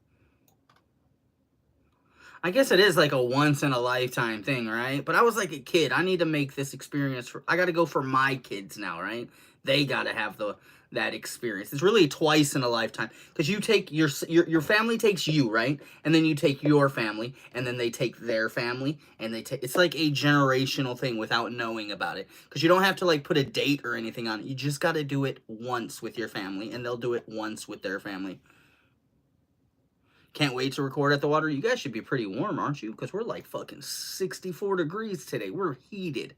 I guess it is like a once in a lifetime thing, right? But I was like a kid. I need to make this experience I got to go for my kids now, right? They got to have that experience. It's really twice in a lifetime, because you take your family takes you, right? And then you take your family, and then they take their family, and it's like a generational thing without knowing about it, because you don't have to like put a date or anything on it. You just got to do it once with your family, and they'll do it once with their family. Can't wait to record at the water. You guys should be pretty warm, aren't you? Because we're like fucking 64 degrees today. We're heated.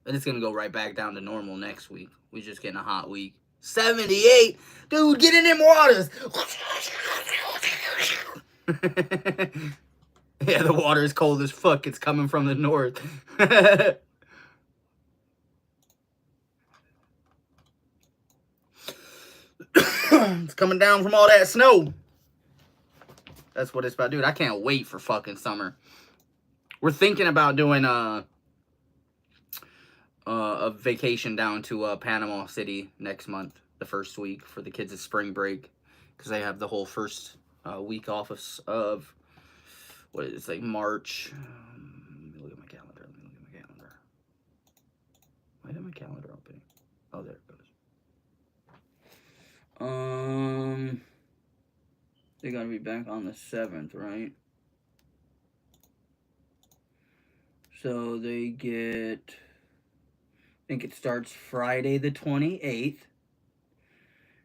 And it's going to go right back down to normal next week. We're just getting a hot week. 78? Dude, get in them waters. Yeah, the water is cold as fuck. It's coming from the north. It's coming down from all that snow. That's what it's about, dude. I can't wait for fucking summer. We're thinking about doing a vacation down to Panama City next month, the first week for the kids' spring break, because they have the whole first week off of what is it, like March. Let me look at my calendar. Why did my calendar open? Oh, there it goes. They gotta be back on the 7th, right? So they get, I think it starts Friday the 28th.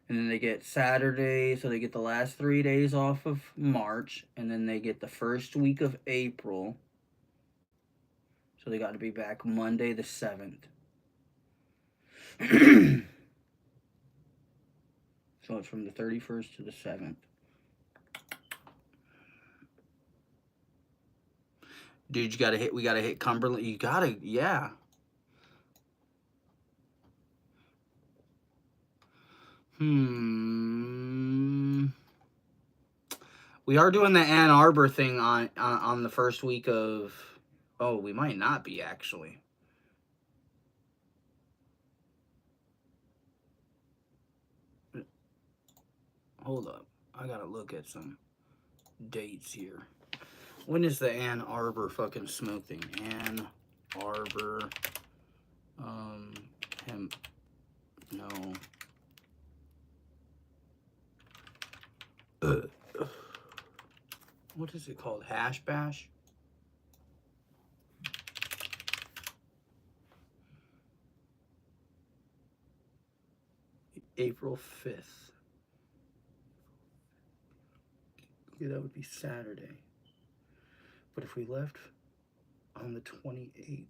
And then they get Saturday, so they get the last 3 days off of March. And then they get the first week of April. So they got to be back Monday the 7th. So it's from the 31st to the 7th. Dude, we gotta hit Cumberland. Yeah. We are doing the Ann Arbor thing on the first week of, oh, we might not be actually. Hold up. I gotta look at some dates here. When is the Ann Arbor fucking smoke thing? Ann Arbor, hemp, no. What is it called? Hash Bash? April 5th. Yeah, that would be Saturday. But if we left on the 28th,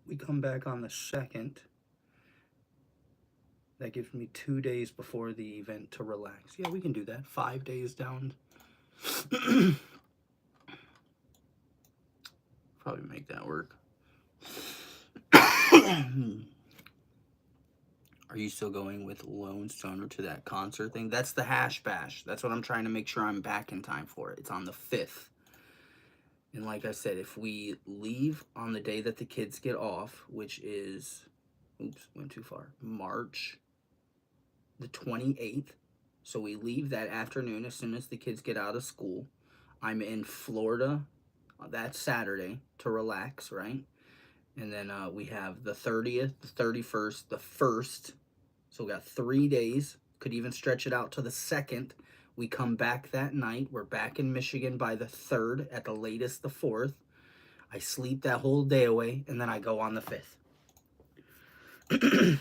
we come back on the 2nd. That gives me 2 days before the event to relax. Yeah, we can do that. 5 days down. Probably make that work. Are you still going with Lone Stoner to that concert thing? That's the Hash Bash. That's what I'm trying to make sure I'm back in time for. It's on the 5th. And like I said, if we leave on the day that the kids get off, which is, oops, went too far, March the 28th. So we leave that afternoon as soon as the kids get out of school. I'm in Florida that Saturday to relax, right? And then we have the 30th, the 31st, the 1st. So we got 3 days. Could even stretch it out to the 2nd. We come back that night. We're back in Michigan by the 3rd, at the latest the 4th. I sleep that whole day away, and then I go on the 5th.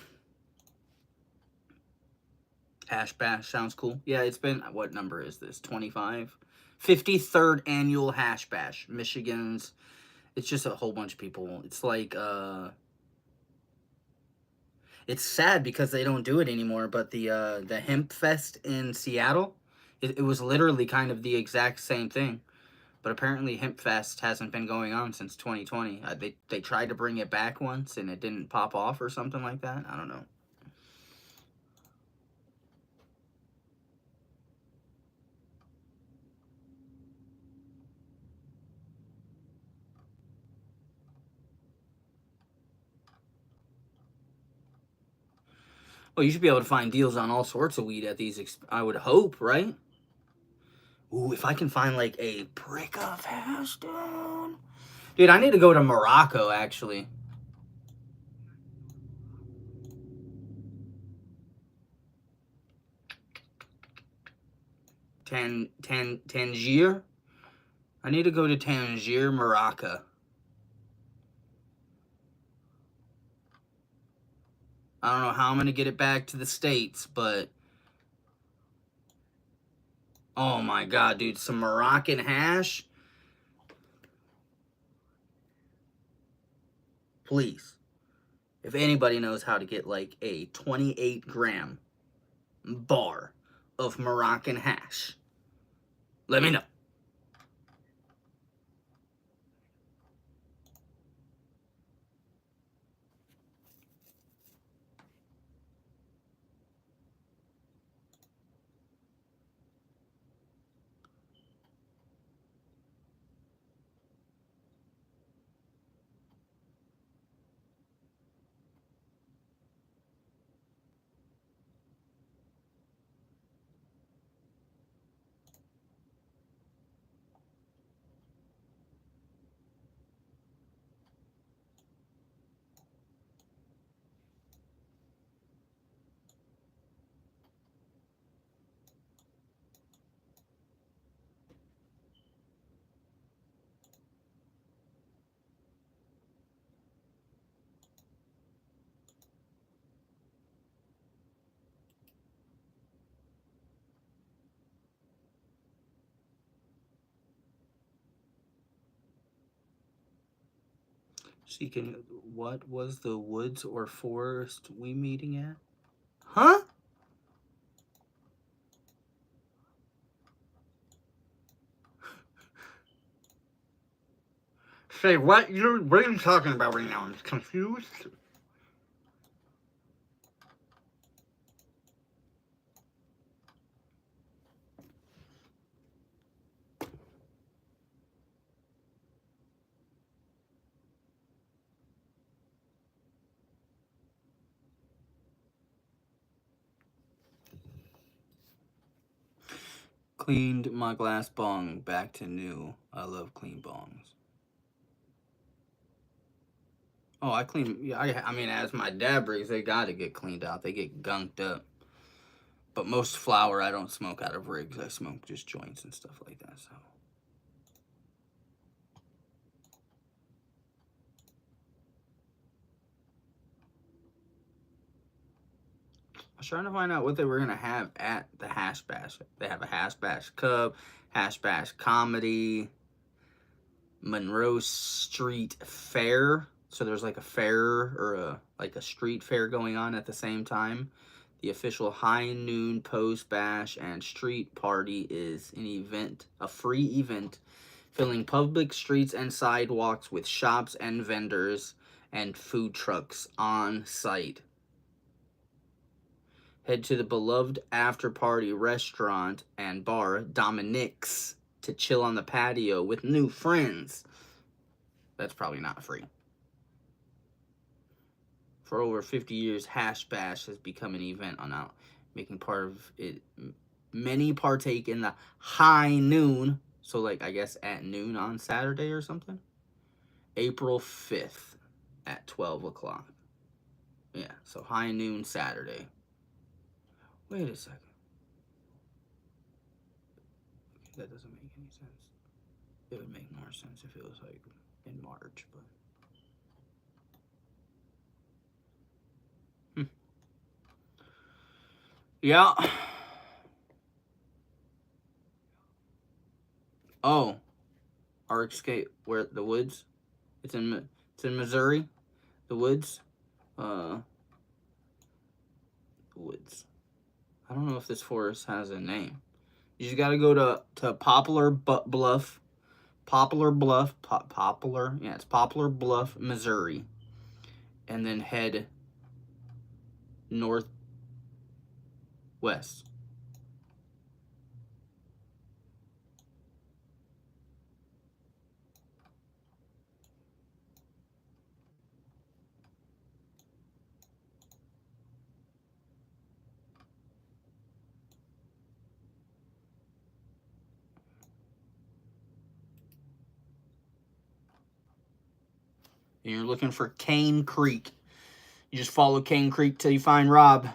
Hash Bash sounds cool. Yeah, it's been, what number is this? 25? 53rd annual Hash Bash. Michigan's, it's just a whole bunch of people. It's like, it's sad because they don't do it anymore, but the Hemp Fest in Seattle, it was literally kind of the exact same thing. But apparently Hemp Fest hasn't been going on since 2020. They tried to bring it back once and it didn't pop off or something like that. I don't know. Well, you should be able to find deals on all sorts of weed at these, I would hope, right? Ooh, if I can find like a brick of hash down. Dude, I need to go to Morocco, actually. Tangier? I need to go to Tangier, Morocco. I don't know how I'm going to get it back to the States, but... Oh my god, dude. Some Moroccan hash? Please. If anybody knows how to get like a 28-gram bar of Moroccan hash, let me know. Seeking, what was the woods or forest we meeting at? Huh? Say, what are you talking about right now? I'm confused. Cleaned my glass bong back to new. I love clean bongs. Oh, I clean. Yeah, I mean, as my dad brings, they gotta get cleaned out. They get gunked up. But most flour, I don't smoke out of rigs. I smoke just joints and stuff like that. So. I was trying to find out what they were gonna have at the Hash Bash. They have a Hash Bash Cub, Hash Bash Comedy, Monroe Street Fair. So there's like a fair or a street fair going on at the same time. The official high noon post bash and street party is an event, a free event, filling public streets and sidewalks with shops and vendors and food trucks on site. Head to the beloved after-party restaurant and bar, Dominic's, to chill on the patio with new friends. That's probably not free. For over 50 years, Hash Bash has become an event on out, making part of it. Many partake in the high noon, so like I guess at noon on Saturday or something. April 5th at 12 o'clock. Yeah, so high noon Saturday. Wait a second. That doesn't make any sense. It would make more sense if it was like in March, but. Yeah. Oh, our escape. Where the woods? It's in Missouri. The woods. The woods. I don't know if this forest has a name. You just gotta go to Poplar Bluff. Poplar Bluff. Poplar. Yeah, it's Poplar Bluff, Missouri. And then head northwest. And you're looking for Cane Creek. You just follow Cane Creek till you find Rob.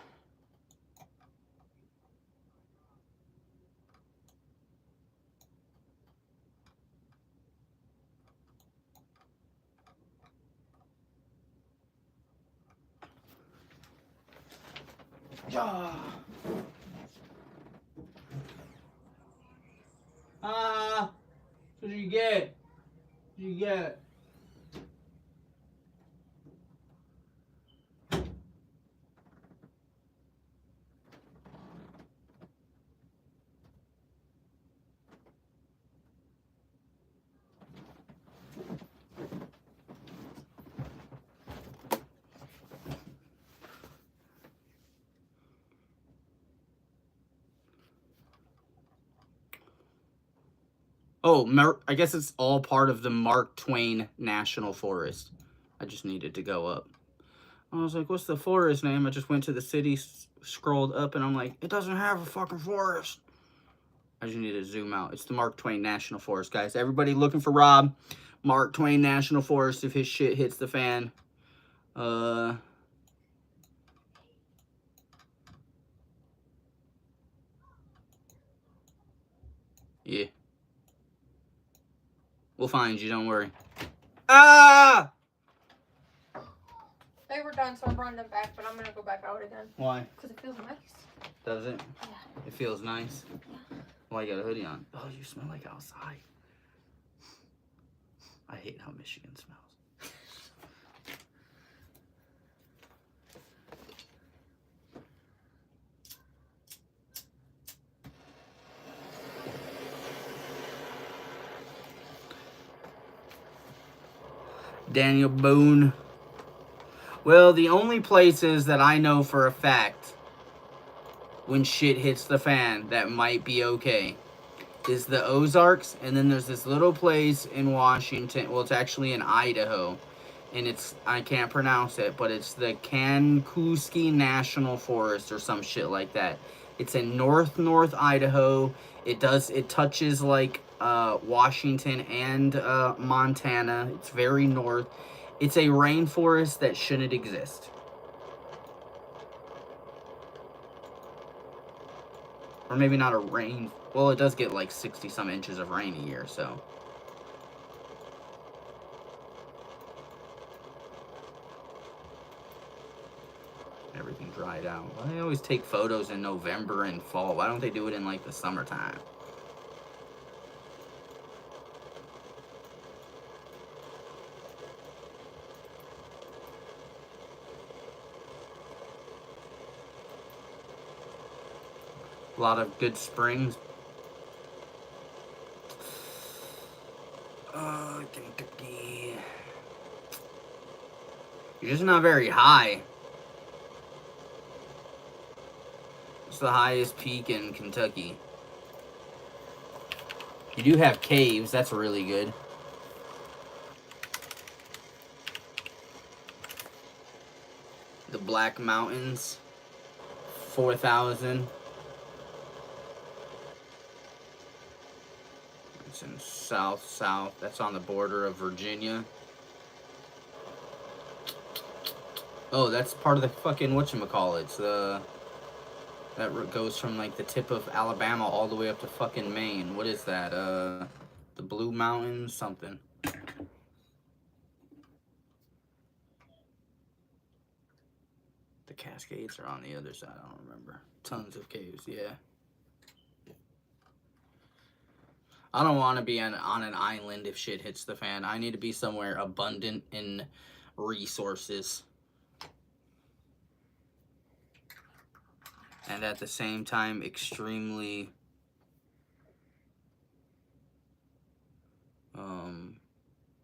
Yeah. What did you get? What did you get? Oh, I guess it's all part of the Mark Twain National Forest. I just needed to go up. I was like, what's the forest name? I just went to the city, scrolled up, and I'm like, it doesn't have a fucking forest. I just need to zoom out. It's the Mark Twain National Forest, guys. Everybody looking for Rob. Mark Twain National Forest if his shit hits the fan. Yeah. We'll find you, don't worry. Ah! They were done, so I'm running them back, but I'm gonna go back out again. Why? Because it feels nice. Does it? Yeah. It feels nice? Yeah. Well, I got a hoodie on. Oh, you smell like outside. I hate how Michigan smells. Daniel Boone. Well, the only places that I know for a fact when shit hits the fan that might be okay is the Ozarks, and then there's this little place in Washington. Well, it's actually in Idaho, and I can't pronounce it, but it's the Kankuski National Forest or some shit like that. It's in North Idaho. It touches like Washington and Montana. It's very north. It's a rainforest that shouldn't exist. Or maybe not a rain. Well, it does get like 60 some inches of rain a year, so. Everything dried out. Well, they always take photos in November and fall. Why don't they do it in like the summertime? A lot of good springs. Kentucky. You're just not very high. It's the highest peak in Kentucky. You do have caves. That's really good. The Black Mountains. 4,000. It's in south. That's on the border of Virginia. Oh, that's part of the fucking whatchamacallits. That goes from like the tip of Alabama all the way up to fucking Maine. What is that? The Blue Mountains, something. The Cascades are on the other side. I don't remember. Tons of caves. Yeah. I don't want to be on an island if shit hits the fan. I need to be somewhere abundant in resources. And at the same time, extremely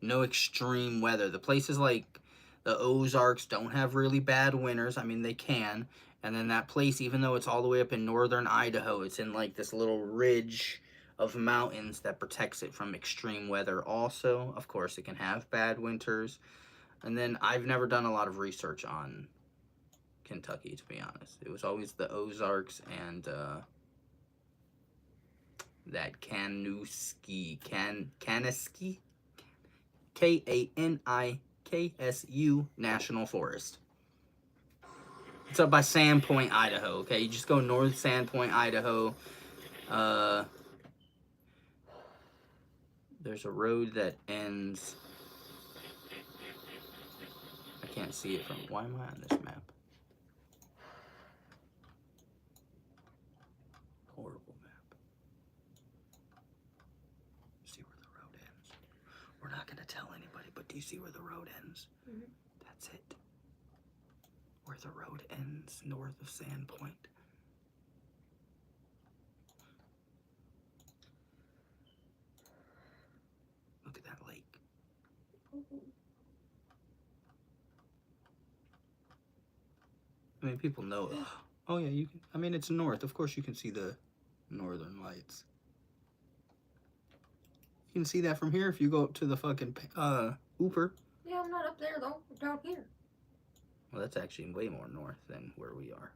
no extreme weather. The places like the Ozarks don't have really bad winters. I mean, they can. And then that place, even though it's all the way up in northern Idaho, it's in like this little ridge of mountains that protects it from extreme weather also. Of course, it can have bad winters. And then I've never done a lot of research on Kentucky, to be honest. It was always the Ozarks and that Kanisky Kaniksu National Forest. It's up by Sandpoint, Idaho. Okay, you just go north Sandpoint, Idaho. There's a road that ends. I can't see it from. Why am I on this map? Horrible map. See where the road ends. We're not gonna tell anybody, but do you see where the road ends? Mm-hmm. That's it. Where the road ends, north of Sandpoint. Look at that lake. Mm-hmm. I mean, people know. Oh yeah, you can. I mean, it's north. Of course, you can see the northern lights. You can see that from here if you go up to the fucking Hooper. Yeah, I'm not up there though. I'm down here. Well, that's actually way more north than where we are.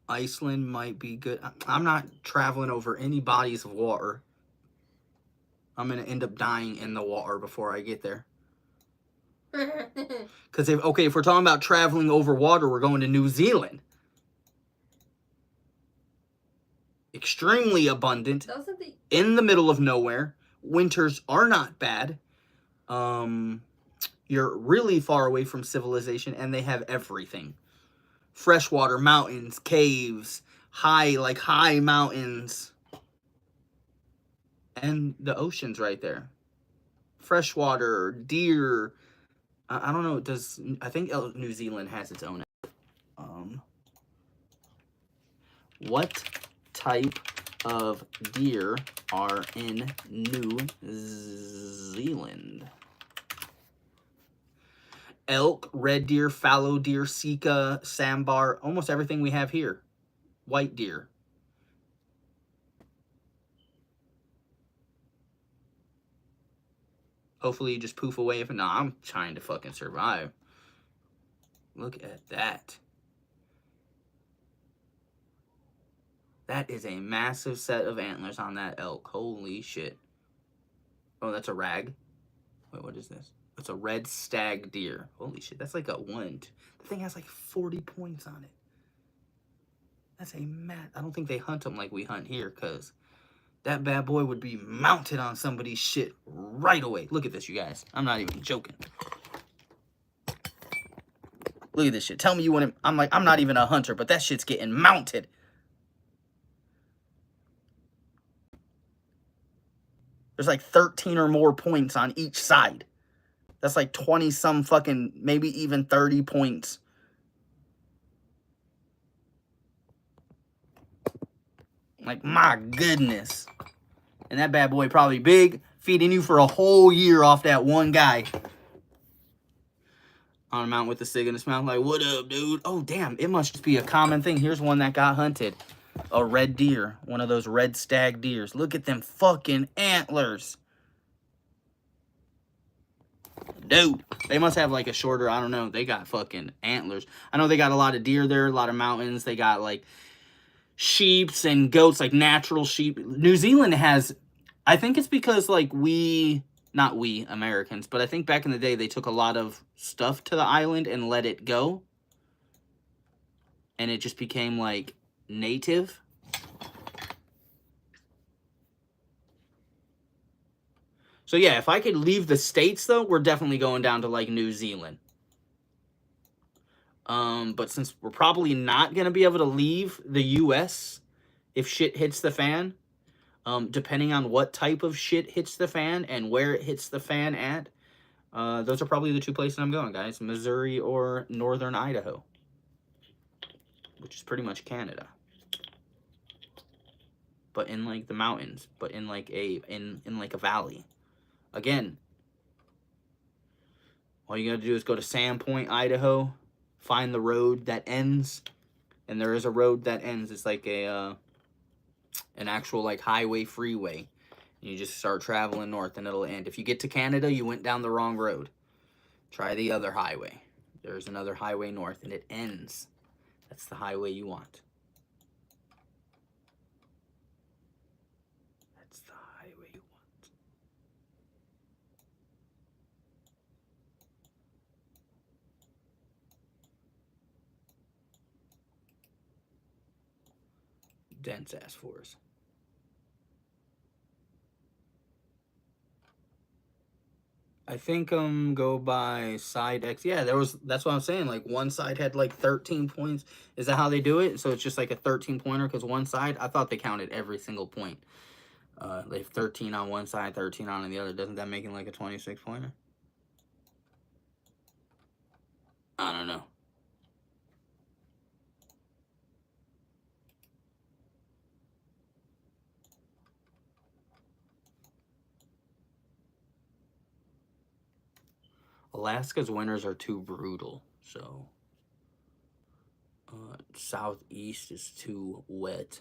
Iceland might be good. I'm not traveling over any bodies of water. I'm gonna end up dying in the water before I get there. Because if we're talking about traveling over water, we're going to New Zealand. Extremely abundant. In the middle of nowhere. Winters are not bad. You're really far away from civilization, and they have everything. Freshwater, mountains, caves, high mountains. And the ocean's right there. Freshwater, deer. I don't know. I think New Zealand has its own. What type of deer are in New Zealand? Elk, red deer, fallow deer, sika, sambar, almost everything we have here. White deer. Hopefully you just poof away. If not, I'm trying to fucking survive. Look at that. That is a massive set of antlers on that elk. Holy shit. Oh, that's a rag. Wait, what is this? It's a red stag deer. Holy shit, that's like a 1. The thing has like 40 points on it. That's a I don't think they hunt them like we hunt here, because that bad boy would be mounted on somebody's shit right away. Look at this, you guys. I'm not even joking. Look at this shit. Tell me you want him. I'm not even a hunter, but that shit's getting mounted. There's like 13 or more points on each side. That's like 20 some fucking, maybe even 30 points. Like, my goodness. And that bad boy probably big, feeding you for a whole year off that one guy. On a mountain with a cig in his mouth, like, what up, dude? Oh, damn, it must just be a common thing. Here's one that got hunted. A red deer. One of those red stag deers. Look at them fucking antlers. Dude, they must have like a shorter, I don't know. They got fucking antlers. I know they got a lot of deer there, a lot of mountains. They got like sheeps and goats, like natural sheep. New Zealand has, I think it's because like not we Americans, but I think back in the day they took a lot of stuff to the island and let it go. and it just became like native. So yeah, if I could leave the States though, we're definitely going down to like New Zealand. But since we're probably not gonna be able to leave the US if shit hits the fan, depending on what type of shit hits the fan and where it hits the fan at, those are probably the two places I'm going, guys. Missouri or northern Idaho, which is pretty much Canada, but in like the mountains, but in like in like a valley. Again, all you gotta do is go to Sandpoint, Idaho, find the road that ends, and there is a road that ends. It's like a an actual like highway, freeway. And you just start traveling north, and it'll end. If you get to Canada, you went down the wrong road. Try the other highway. There's another highway north, and it ends. That's the highway you want. That's the highway you want. Dense ass forest. I think go by side X. Yeah, that's what I'm saying. Like one side had like 13 points. Is that how they do it? So it's just like a 13 pointer because one side, I thought they counted every single point. They have 13 on one side, 13 on the other. Doesn't that make it like a 26 pointer? I don't know. Alaska's winters are too brutal, so southeast is too wet.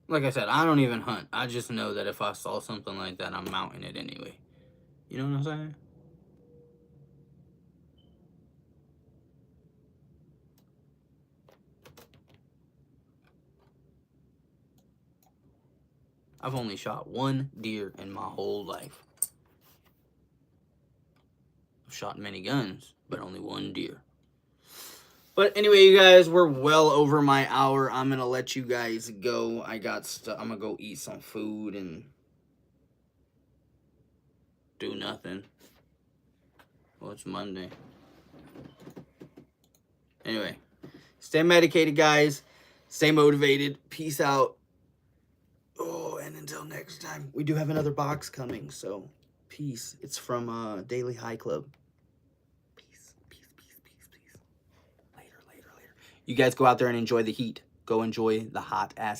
Like I said, I don't even hunt. I just know that if I saw something like that, I'm mounting it anyway. You know what I'm saying? I've only shot one deer in my whole life. I've shot many guns, but only one deer. But anyway, you guys, we're well over my hour. I'm gonna let you guys go. I'm gonna go eat some food and do nothing. Well, it's Monday. Anyway, stay medicated, guys. Stay motivated. Peace out. Oh, and until next time, we do have another box coming, so peace. It's from Daily High Club. Peace, peace, peace, peace, peace. Later, later, later. You guys go out there and enjoy the heat. Go enjoy the hot ass